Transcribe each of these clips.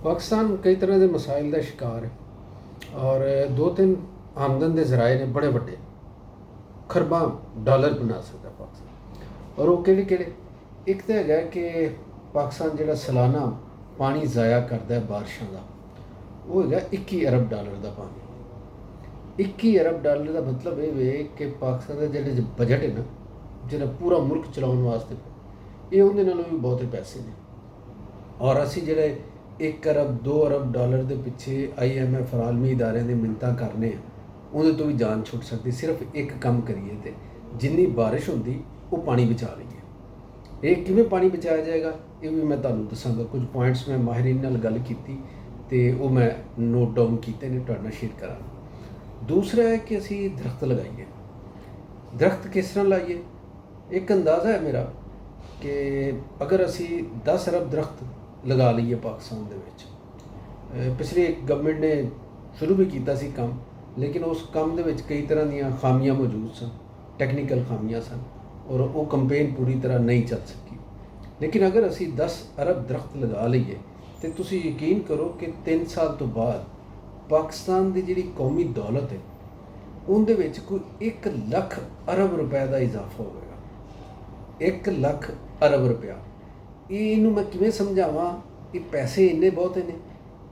पाकिस्तान कई तरह के मसाइल का शिकार है और दो तीन आमदन के जराए ने बड़े बड़े खरबा डॉलर बना सकता पाकिस्तान। और वो किहड़े एक तो है कि पाकिस्तान जो सालाना पानी ज़ाया करता है बारिशों का, वो है 21 अरब डॉलर का पानी। 21 अरब डॉलर का मतलब ये है कि पाकिस्तान का जो बजट है ना, जो पूरा मुल्क चलाने वास्ते ये उन्हें नालों भी बहुत पैसे ने। और असी जो 1 अरब 2 अरब डॉलर के पिछे IMF और आलमी इदारे की मिन्नतां करने उन्हें तो भी जान छुट सकती। सिर्फ एक काम करिए तो जिन्नी बारिश होंगी वो पानी बचा लीए। ये किवें पानी बचाया जाएगा ये भी मैं तुहानूं दसांगा। कुछ पॉइंट्स मैं माहिरीन नाल गल कीती ते वो मैं नोट डाउन कीते ने, तुहाडे नाल शेयर करांगा। दूसरा है कि असी दरख्त लगाइए। दरख्त किस तरह लाइए? एक अंदाज़ा है मेरा कि अगर असी 10 अरब दरख्त लगा लीए पाकिस्तान दे विच, पिछली गवर्नमेंट ने शुरू भी किया सी काम, लेकिन उस काम दे विच कई तरह दीयां खामियां मौजूद सन, टैक्नीकल खामियां सन और वो कंपेन पूरी तरह नहीं चल सकी। लेकिन अगर असी 10 अरब दरख्त लगा लीए तो तुसी यकीन करो कि 3 साल तो बाद पाकिस्तान की जिहड़ी कौमी दौलत है उनदे विच कोई 1 लाख अरब रुपए का इजाफा होगा। 1 लाख अरब रुपया इनू मैं किवें समझावां? ये पैसे इन्ने बहुत ने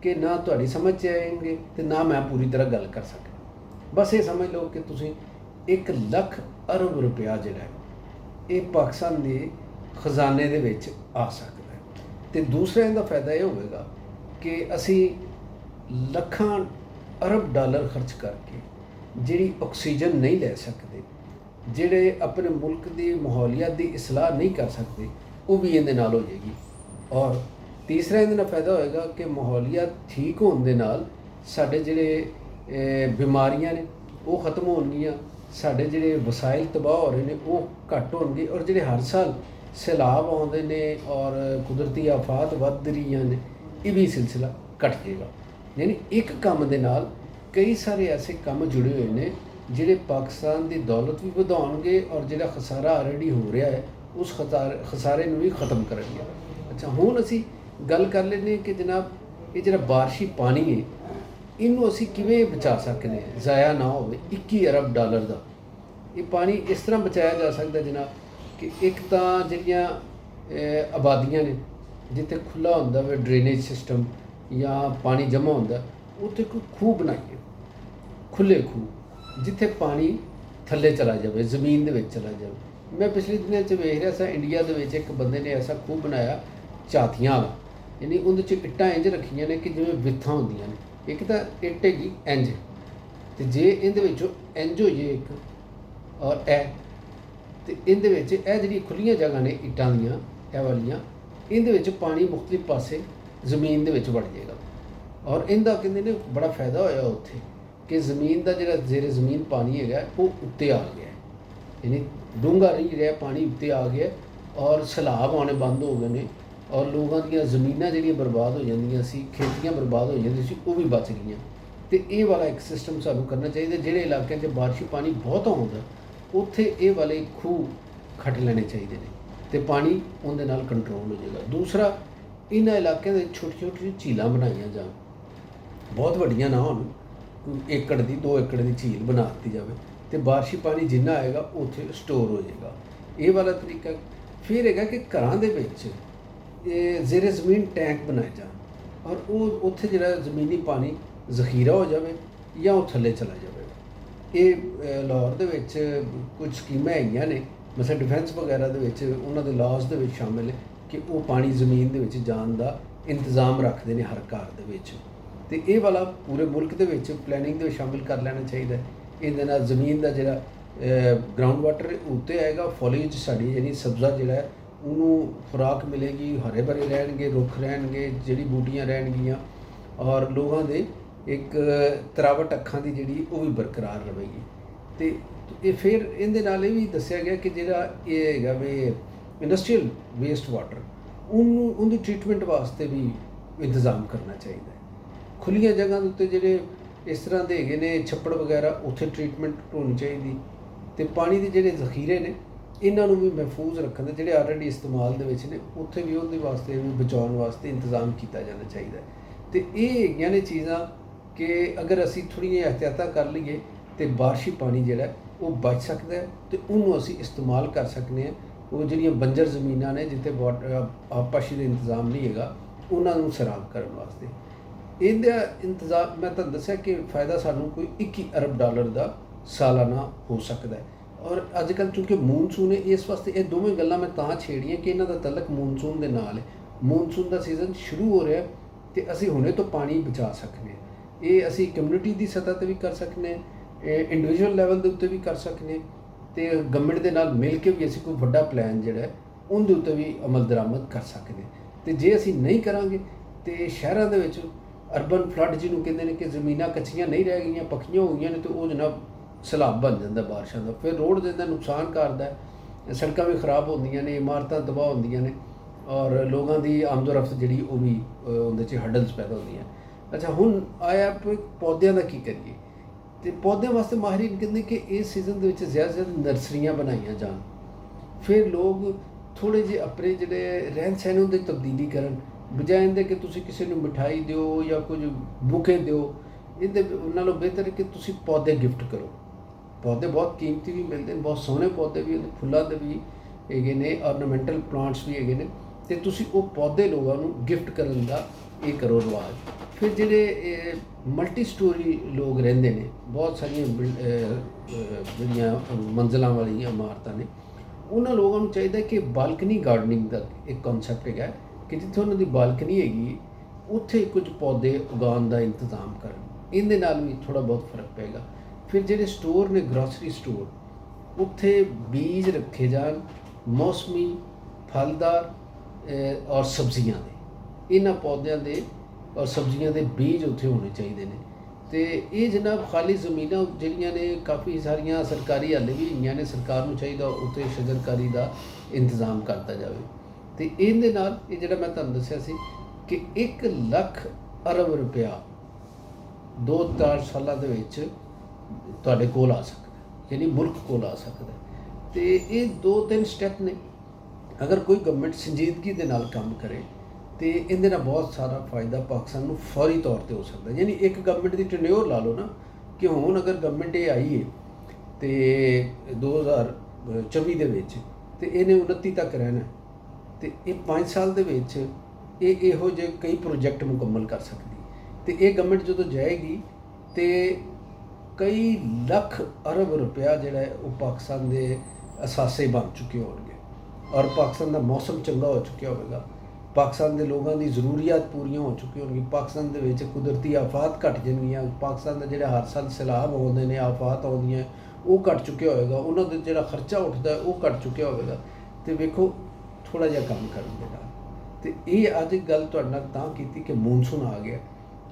कि ना तुहाडी समझ च आएंगे तो ना मैं पूरी तरह गल कर सकदा। बस ये समझ लो कि तुसीं 1 लाख अरब रुपया जिहड़ा है ये पाकिस्तान के खजाने दे विच आ सकदा है। तो दूसरा इहदा फायदा ये होगा कि असी लखां अरब डॉलर खर्च करके जिहड़ी ऑक्सीजन नहीं ले सकते, जिहड़े अपने मुल्क की माहौलियात की इसलाह नहीं कर सकते, वो भी इहदे नाल हो जाएगी। और तीसरा इहदे नाल फायदा होएगा कि माहौलियात ठीक होने दे नाल साडे जिहड़े बीमारियां ने वो खत्म होणगियां, साडे जिहड़े वसाइल तबाह हो रहे हैं वो घट होणगे और जिहड़े हर साल सैलाब आउंदे ने और कुदरती आफात वध रहीआं ने ये भी सिलसिला घट जाएगा। यानी एक काम दे नाल कई सारे ऐसे काम जुड़े हुए हैं जिहड़े पाकिस्तान की दौलत भी वधाउणगे और जिहड़ा खसारा ऑलरेडी हो रहा है उस खसारे नूं भी खत्म करनगे। अच्छा, हुण असी गल कर लैंदे कि जनाब ये जिहड़ा बारिशी पानी है इनू असी किवें बचा सकते हैं ज़ाया ना होवे। 21 अरब डॉलर का ये पानी इस तरह बचाया जा सकता जनाब कि एक तां जिहड़ियां आबादियां ने जिथे खुला हुंदा वे ड्रेनेज सिस्टम या पानी जमा हुंदा उत्थे कोई खूह बनाइए, खुले खूह जिथे पानी थल्ले चला जाए, जमीन दे विच चला जाए। मैं पिछले दिनों च वेख रहा था इंडिया दे विच एक बंदे ने ऐसा खूह बनाया झातियां वाला, यानी उहदे च इट्टां इंज रखियां ने कि जिवें विथां हुंदियां ने। एक तां इट्ट हैगी इंज ते जे इहदे विचों इंज होइए एक और ते इहदे विच जिहड़ी खुलियां जगह ने इट्टां दियां एह वालियां इहदे विच पानी मुख्तलिफ पासे जमीन दे विच वड़ जाएगा। और इहदा कहंदे ने बड़ा फायदा होया उत्थे कि जमीन का जिहड़ा जेरे जमीन पानी है वो उत्ते आ गया, यानी डूंगा नहीं रहा, पानी उत्ते आ गया और सैलाब आने बंद हो गए ने और लोगों दी जमीनां जिहड़ियां बर्बाद हो जांदियां सी, खेतियां बर्बाद हो जांदियां सी, वो भी बच गईयां। तो ये वाला एक सिस्टम सानूं करना चाहिए। जिहड़े इलाके च बारिशी पानी बहुत आउंदा उत्थे ये वाले खूह खट लेने चाहिए ने तो पानी उहदे नाल कंट्रोल हो जाएगा। दूसरा, इन्हां इलाकों में छोटी छोटी झीलां बनाईयां जाण, बहुत वड्डियां ना होण, 1 एकड़ की 2 एकड़ की झील बना दी जाए तो बारिशी पानी जिन्ना आएगा उत्थे स्टोर हो जाएगा। ये वाला तरीका। फिर है कि घरां दे विच जेरे जमीन टैंक बनाए जाए और वो उत्थे जिहड़ा जमीनी पानी जखीरा हो जाए या वो थल्ले चला जाए। ये लाहौर दे विच कुछ स्कीमां हैगियां ने, मतलब डिफेंस वगैरह दे विच उन्हां दे लॉज दे विच शामिल है कि वो पानी जमीन दे विच जाण दा इंतजाम रखते हैं हर घर दे विच। तो ये वाला पूरे मुल्क दे विच प्लैनिंग दे शामिल कर लेना चाहिए। इहदे नाल जमीन का जिहड़ा ग्राउंड वाटर उत्ते आएगा, फॉलेज साडी यानी सब्ज़ा जिहड़ा है उन्होंने खुराक मिलेगी, हरे भरे रहणगे, रुख रहणगे, जड़ी बूटियां रहणगियां और लोगों के एक तरावट अखां की जिहड़ी वो भी बरकरार रहेगी। तो ये फिर इहदे नाल ये भी दस्सिया गया कि जिहड़ा ये हैगा वे इंडस्ट्रीयल वेस्ट वाटर उनकी ट्रीटमेंट वास्ते भी इंतजाम करना चाहिए। खुलियां जगह उत्ते जिहड़े इस तरह के हैगे ने छप्पड़ वगैरह उत्थे ट्रीटमेंट होनी चाहिए। तो पानी के जिहड़े जखीरे ने इन्हों भी महफूज रखने दे जिहड़े ऑलरेडी इस्तेमाल दे विच ने उत्थे भी उहदे वास्ते भी बचाउण वास्ते इंतजाम किया जाना चाहिए। ਤੇ ਇਹ ਹੈਗੀਆਂ ਨੇ ਚੀਜ਼ਾਂ ਕਿ ਅਗਰ ਅਸੀਂ ਥੋੜ੍ਹੀਆਂ ਇਹਤਿਆਤਾਂ ਕਰ ਲਈਏ ਤੇ ਬਾਰਿਸ਼ੀ ਪਾਣੀ ਜਿਹੜਾ ਉਹ ਬਚ ਸਕਦਾ ਹੈ ਤੇ ਉਹਨੂੰ ਅਸੀਂ ਇਸਤੇਮਾਲ ਕਰ ਸਕਦੇ ਹਾਂ। ਉਹ ਜਿਹੜੀਆਂ ਬੰਜਰ ਜ਼ਮੀਨਾਂ ਨੇ ਜਿੱਥੇ ਆਬਪਾਸ਼ੀ ਦਾ ਇੰਤਜ਼ਾਮ ਨਹੀਂ ਹੈਗਾ, ਉਹਨਾਂ ਨੂੰ ਸੈਰਾਬ ਕਰਨ ਵਾਸਤੇ ਇਹਦਾ ਇੰਤਜ਼ਾਮ ਮੈਂ ਤੁਹਾਨੂੰ ਦੱਸਿਆ ਕਿ ਫਾਇਦਾ ਸਾਨੂੰ ਕੋਈ 21 ਅਰਬ ਡਾਲਰ ਦਾ ਸਾਲਾਨਾ ਹੋ ਸਕਦਾ ਹੈ। ਔਰ ਅੱਜ ਕੱਲ੍ਹ ਚੂँਕਿ ਮੂਨਸੂਨ ਹੈ, ਇਸ ਵਾਸਤੇ ਇਹ ਦੋਵੇਂ ਗੱਲਾਂ ਮੈਂ ਤਾਂ ਛੇੜੀਆਂ ਕਿ ਇਹਨਾਂ ਦਾ ਤਲਕ ਮੂਨਸੂਨ ਦੇ ਨਾਲ ਹੈ। ਮੂਨਸੂਨ ਦਾ ਸੀਜ਼ਨ ਸ਼ੁਰੂ ਹੋ ਰਿਹਾ ਤੇ ਅਸੀਂ ਹੁਣੇ ਤੋਂ ਪਾਣੀ ਬਚਾ ਸਕਦੇ ਹਾਂ। ਇਹ ਅਸੀਂ ਕਮਿਊਨਿਟੀ ਦੀ ਸਤ੍ਹਾ 'ਤੇ ਵੀ ਕਰ ਸਕਦੇ ਹਾਂ, ਇੰਡੀਵਿਜੂਅਲ ਲੈਵਲ ਦੇ ਉੱਤੇ ਵੀ ਕਰ ਸਕਦੇ ਹਾਂ ਤੇ ਗਵਰਨਮੈਂਟ ਦੇ ਨਾਲ ਮਿਲ ਕੇ ਵੀ ਅਸੀਂ ਕੋਈ ਵੱਡਾ ਪਲਾਨ ਜਿਹੜਾ ਉਹਦੇ ਉੱਤੇ ਵੀ ਅਮਲ ਦਰਾਮਦ ਕਰ ਸਕਦੇ ਹਾਂ। ਤੇ ਜੇ ਅਸੀਂ ਨਹੀਂ ਕਰਾਂਗੇ ਤੇ ਸ਼ਹਿਰਾਂ ਦੇ ਵਿੱਚ ਅਰਬਨ ਫਲੱਡ ਜਿਹਨੂੰ ਕਹਿੰਦੇ ਨੇ ਕਿ ਜ਼ਮੀਨਾਂ ਕੱਚੀਆਂ ਨਹੀਂ ਰਹਿ ਗਈਆਂ, ਪੱਕੀਆਂ ਹੋ ਗਈਆਂ ਨੇ, ਤੇ ਉਹ ਜਨਾਬ ਸੈਲਾਬ ਬਣ ਜਾਂਦਾ ਬਾਰਿਸ਼ਾਂ ਦਾ। ਫਿਰ ਰੋਡ ਦੇ ਦਾ ਨੁਕਸਾਨ ਕਰਦਾ, ਸੜਕਾਂ ਵੀ ਖਰਾਬ ਹੁੰਦੀਆਂ ਨੇ, ਇਮਾਰਤਾਂ ਤਬਾਹ ਹੁੰਦੀਆਂ ਨੇ ਔਰ ਲੋਕਾਂ ਦੀ ਆਮਦੋਰਫਤ ਜਿਹੜੀ ਉਹ ਵੀ ਉਹਦੇ 'ਚ ਹਰਡਲਸ ਪੈਦਾ ਹੁੰਦੀਆਂ। ਅੱਛਾ, ਹੁਣ ਆਇਆ ਪੌਦਿਆਂ ਦਾ ਕੀ ਕਰੀਏ? ਤੇ ਪੌਦਿਆਂ ਵਾਸਤੇ ਮਾਹਿਰੀਨ ਕਹਿੰਦੇ ਕਿ ਇਸ ਸੀਜ਼ਨ ਦੇ ਵਿੱਚ ਜ਼ਿਆਦਾ ਤੋਂ ਜ਼ਿਆਦਾ ਨਰਸਰੀਆਂ ਬਣਾਈਆਂ ਜਾਣ। ਫਿਰ ਲੋਕ ਥੋੜ੍ਹੇ ਜਿਹੇ ਆਪਣੇ ਜਿਹੜੇ ਰਹਿਣ ਸਹਿਣ ਉਹਦੇ ਤਬਦੀਲੀ ਕਰਨ, ਬਜਾਏ ਇਹਦੇ ਕਿ ਤੁਸੀਂ ਕਿਸੇ ਨੂੰ ਮਿਠਾਈ ਦਿਓ ਜਾਂ ਕੁਝ ਬੁਕੇ ਦਿਓ, ਇਹਦੇ ਨਾਲੋਂ ਬਿਹਤਰ ਹੈ ਕਿ ਤੁਸੀਂ ਪੌਦੇ ਗਿਫਟ ਕਰੋ। ਪੌਦੇ ਬਹੁਤ ਕੀਮਤੀ ਵੀ ਮਿਲਦੇ ਨੇ, ਬਹੁਤ ਸੋਹਣੇ ਪੌਦੇ ਵੀ, ਫੁੱਲਾਂ ਦੇ ਵੀ ਹੈਗੇ ਨੇ, ਆਰਨਾਮੈਂਟਲ ਪਲਾਂਟਸ ਵੀ ਹੈਗੇ ਨੇ, ਤੇ ਤੁਸੀਂ ਉਹ ਪੌਦੇ ਲੋਕਾਂ ਨੂੰ ਗਿਫਟ ਕਰਨ ਦਾ ਇਹ ਕਰੋ ਰਿਵਾਜ। ਫਿਰ ਜਿਹੜੇ ਮਲਟੀ ਸਟੋਰੀ ਲੋਕ ਰਹਿੰਦੇ ਨੇ, ਬਹੁਤ ਸਾਰੀਆਂ ਜਿਹੜੀਆਂ ਮੰਜ਼ਿਲਾਂ ਵਾਲੀਆਂ ਇਮਾਰਤਾਂ ਨੇ, ਉਹਨਾਂ ਲੋਕਾਂ ਨੂੰ ਚਾਹੀਦਾ ਕਿ ਬਾਲਕਨੀ ਗਾਰਡਨਿੰਗ ਦਾ ਇੱਕ ਕਨਸੈਪਟ ਹੈਗਾ ਕਿ ਜਿੱਥੇ ਉਹਨਾਂ ਦੀ ਬਾਲਕਨੀ ਹੈਗੀ ਉੱਥੇ ਕੁਝ ਪੌਦੇ ਉਗਾਉਣ ਦਾ ਇੰਤਜ਼ਾਮ ਕਰਨ। ਇਹਦੇ ਨਾਲ ਵੀ ਥੋੜ੍ਹਾ ਬਹੁਤ ਫਰਕ ਪਏਗਾ। ਫਿਰ ਜਿਹੜੇ ਸਟੋਰ ਨੇ, ਗਰੋਸਰੀ ਸਟੋਰ, ਉੱਥੇ ਬੀਜ ਰੱਖੇ ਜਾਣ ਮੌਸਮੀ, ਫਲਦਾਰ ਔਰ ਸਬਜ਼ੀਆਂ ਦੇ, ਇਹਨਾਂ ਪੌਦਿਆਂ ਦੇ ਔਰ ਸਬਜ਼ੀਆਂ ਦੇ ਬੀਜ ਉੱਥੇ ਹੋਣੇ ਚਾਹੀਦੇ ਨੇ। ਤੇ ਇਹ ਜਨਾਬ ਖਾਲੀ ਜ਼ਮੀਨਾਂ ਜਿਹੜੀਆਂ ਨੇ ਕਾਫੀ ਸਾਰੀਆਂ ਸਰਕਾਰੀ ਹਾਲੇ ਵੀ ਹੈਗੀਆਂ ਨੇ, ਸਰਕਾਰ ਨੂੰ ਚਾਹੀਦਾ ਉੱਥੇ ਸ਼ਜਰਕਾਰੀ ਦਾ ਇੰਤਜ਼ਾਮ ਕਰਤਾ ਜਾਵੇ। ਤੇ ਇਹਦੇ ਨਾਲ ਇਹ ਜਿਹੜਾ ਮੈਂ ਤੁਹਾਨੂੰ ਦੱਸਿਆ ਸੀ ਕਿ 1 ਲੱਖ ਅਰਬ ਰੁਪਇਆ 2-4 ਸਾਲਾਂ ਦੇ ਵਿੱਚ ਤੁਹਾਡੇ ਕੋਲ ਆ ਸਕਦਾ, ਯਾਨੀ ਮੁਲਕ ਕੋਲ ਆ ਸਕਦਾ। ਤੇ ਇਹ 2-3 ਸਟੈਪ ਨੇ। ਅਗਰ ਕੋਈ ਗਵਰਨਮੈਂਟ ਸੰਜੀਦਗੀ ਦੇ ਨਾਲ ਕੰਮ ਕਰੇ ਤੇ ਇਹਦੇ ਨਾਲ ਬਹੁਤ ਸਾਰਾ ਫਾਇਦਾ ਪਾਕਿਸਤਾਨ ਨੂੰ ਫੌਰੀ ਤੌਰ 'ਤੇ ਹੋ ਸਕਦਾ। ਯਾਨੀ ਇੱਕ ਗਵਰਨਮੈਂਟ ਦੀ ਟੈਨਿਓਰ ਲਾ ਲਓ ਨਾ, ਕਿ ਹੁਣ ਅਗਰ ਗਵਰਨਮੈਂਟ ਇਹ ਆਈ ਹੈ ਤੇ 2024 ਦੇ ਵਿੱਚ ਤੇ ਇਹਨੇ 29 ਤੱਕ ਰਹਿਣਾ, ਤੇ ਇਹ 5 ਸਾਲ ਦੇ ਵਿੱਚ ਇਹ ਇਹੋ ਜਿਹੇ ਕਈ ਪ੍ਰੋਜੈਕਟ ਮੁਕੰਮਲ ਕਰ ਸਕਦੀ। ਤੇ ਇਹ ਗਵਰਨਮੈਂਟ ਜਦੋਂ ਜਾਏਗੀ ਤੇ ਕਈ ਲੱਖ ਅਰਬ ਰੁਪਇਆ ਜਿਹੜਾ ਉਹ ਪਾਕਿਸਤਾਨ ਦੇ ਅਸਾਸੇ ਬਣ ਚੁੱਕੇ ਹੋਣਗੇ ਔਰ ਪਾਕਿਸਤਾਨ ਦਾ ਮੌਸਮ ਚੰਗਾ ਹੋ ਚੁੱਕਿਆ ਹੋਵੇਗਾ, ਪਾਕਿਸਤਾਨ ਦੇ ਲੋਕਾਂ ਦੀ ਜ਼ਰੂਰੀਅਤ ਪੂਰੀਆਂ ਹੋ ਚੁੱਕੀਆਂ ਹੋਣਗੀਆਂ, ਪਾਕਿਸਤਾਨ ਦੇ ਵਿੱਚ ਕੁਦਰਤੀ ਆਫਤ ਘੱਟ ਜਾਣਗੀਆਂ, ਪਾਕਿਸਤਾਨ ਦਾ ਜਿਹੜਾ ਹਰ ਸਾਲ ਸੈਲਾਬ ਆਉਂਦੇ ਨੇ, ਆਫਤ ਆਉਂਦੀਆਂ, ਉਹ ਘੱਟ ਚੁੱਕਿਆ ਹੋਵੇਗਾ, ਉਹਨਾਂ ਦਾ ਜਿਹੜਾ ਖਰਚਾ ਉੱਠਦਾ ਉਹ ਘੱਟ ਚੁੱਕਿਆ ਹੋਵੇਗਾ। ਤੇ ਵੇਖੋ ਥੋੜ੍ਹਾ ਜਿਹਾ ਕੰਮ ਕਰਨ ਦੇ ਨਾਲ। ਤੇ ਇਹ ਅੱਜ ਗੱਲ ਤੁਹਾਡੇ ਨਾਲ ਤਾਂ ਕੀਤੀ ਕਿ ਮੌਨਸੂਨ ਆ ਗਿਆ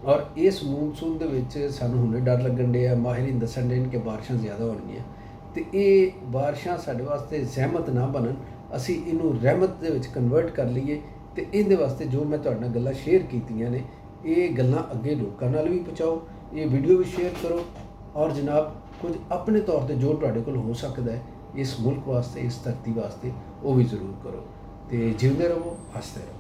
ਔਰ ਇਸ ਮੌਨਸੂਨ ਦੇ ਵਿੱਚ ਸਾਨੂੰ ਹੁਣੇ ਡਰ ਲੱਗਣ ਡਿਆ, ਮਾਹਿਰੀਨ ਦੱਸਣ ਡੇ ਕਿ ਬਾਰਿਸ਼ਾਂ ਜ਼ਿਆਦਾ ਹੋਣਗੀਆਂ। ਤੇ ਇਹ ਬਾਰਿਸ਼ਾਂ ਸਾਡੇ ਵਾਸਤੇ ਜ਼ਹਿਮਤ ਨਾ ਬਣਨ, ਅਸੀਂ ਇਹਨੂੰ ਰਹਿਮਤ ਦੇ ਵਿੱਚ ਕਨਵਰਟ ਕਰ ਲਈਏ। ਤੇ ਇਹਦੇ ਵਾਸਤੇ ਜੋ ਮੈਂ ਤੁਹਾਡੇ ਨਾਲ ਗੱਲਾਂ ਸ਼ੇਅਰ ਕੀਤੀਆਂ ਨੇ, ਇਹ ਗੱਲਾਂ ਅੱਗੇ ਲੋਕਾਂ ਨਾਲ ਵੀ ਪਹੁੰਚਾਓ, ਇਹ ਵੀਡੀਓ ਵੀ ਸ਼ੇਅਰ ਕਰੋ ਔਰ ਜਨਾਬ ਕੁਝ ਆਪਣੇ ਤੌਰ 'ਤੇ ਜੋ ਤੁਹਾਡੇ ਕੋਲ ਹੋ ਸਕਦਾ ਹੈ ਇਸ ਮੁਲਕ ਵਾਸਤੇ, ਇਸ ਧਰਤੀ ਵਾਸਤੇ, ਉਹ ਵੀ ਜ਼ਰੂਰ ਕਰੋ। ਤੇ ਜਿਉਂਦੇ ਰਹੋ, ਹੱਸਦੇ ਰਹੋ।